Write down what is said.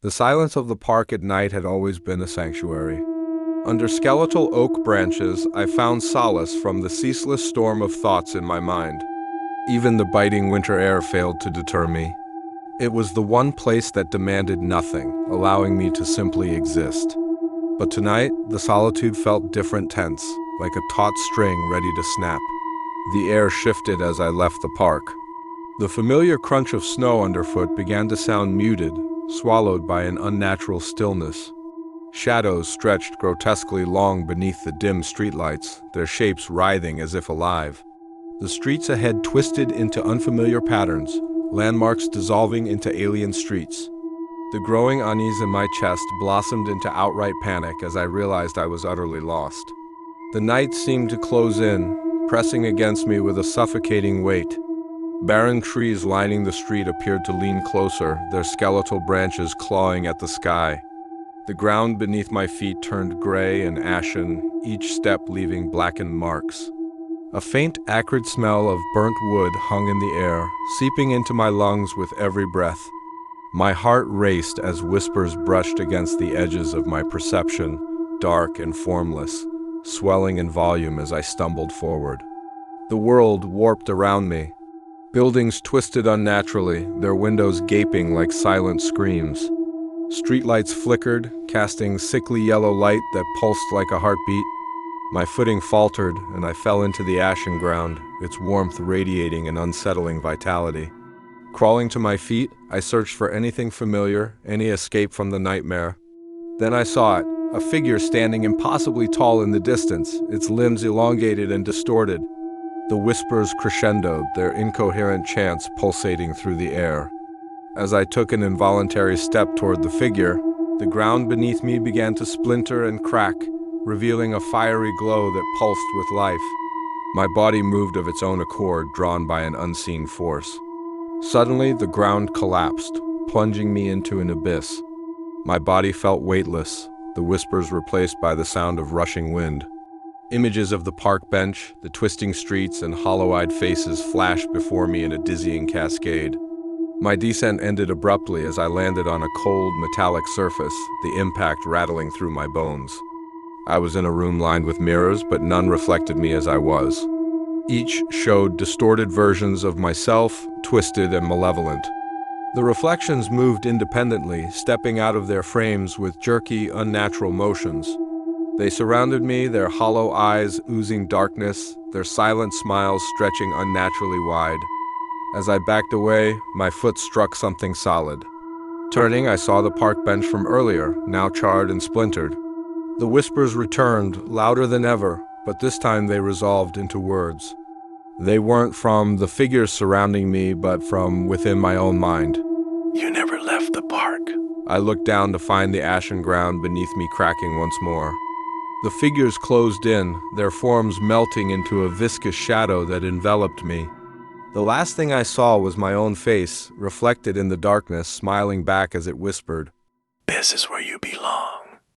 The silence of the park at night had always been a sanctuary. Under skeletal oak branches, I found solace from the ceaseless storm of thoughts in my mind. Even the biting winter air failed to deter me. It was the one place that demanded nothing, allowing me to simply exist. But tonight, the solitude felt different, tense, like a taut string ready to snap. The air shifted as I left the park. The familiar crunch of snow underfoot began to sound muted, swallowed by an unnatural stillness. Shadows stretched grotesquely long beneath the dim streetlights, their shapes writhing as if alive. The streets ahead twisted into unfamiliar patterns, landmarks dissolving into alien streets. The growing unease in my chest blossomed into outright panic as I realized I was utterly lost. The night seemed to close in, pressing against me with a suffocating weight. Barren trees lining the street appeared to lean closer, their skeletal branches clawing at the sky. The ground beneath my feet turned gray and ashen, each step leaving blackened marks. A faint, acrid smell of burnt wood hung in the air, seeping into my lungs with every breath. My heart raced as whispers brushed against the edges of my perception, dark and formless, swelling in volume as I stumbled forward. The world warped around me. Buildings twisted unnaturally, their windows gaping like silent screams. Streetlights flickered, casting sickly yellow light that pulsed like a heartbeat. My footing faltered, and I fell into the ashen ground, its warmth radiating an unsettling vitality. Crawling to my feet, I searched for anything familiar, any escape from the nightmare. Then I saw it, a figure standing impossibly tall in the distance, its limbs elongated and distorted. The whispers crescendoed, their incoherent chants pulsating through the air. As I took an involuntary step toward the figure, the ground beneath me began to splinter and crack, revealing a fiery glow that pulsed with life. My body moved of its own accord, drawn by an unseen force. Suddenly, the ground collapsed, plunging me into an abyss. My body felt weightless, the whispers replaced by the sound of rushing wind. Images of the park bench, the twisting streets, and hollow-eyed faces flashed before me in a dizzying cascade. My descent ended abruptly as I landed on a cold, metallic surface, the impact rattling through my bones. I was in a room lined with mirrors, but none reflected me as I was. Each showed distorted versions of myself, twisted and malevolent. The reflections moved independently, stepping out of their frames with jerky, unnatural motions. They surrounded me, their hollow eyes oozing darkness, their silent smiles stretching unnaturally wide. As I backed away, my foot struck something solid. Turning, I saw the park bench from earlier, now charred and splintered. The whispers returned, louder than ever, but this time they resolved into words. They weren't from the figures surrounding me, but from within my own mind. You never left the park. I looked down to find the ashen ground beneath me cracking once more. The figures closed in, their forms melting into a viscous shadow that enveloped me. The last thing I saw was my own face, reflected in the darkness, smiling back as it whispered, This is where you belong.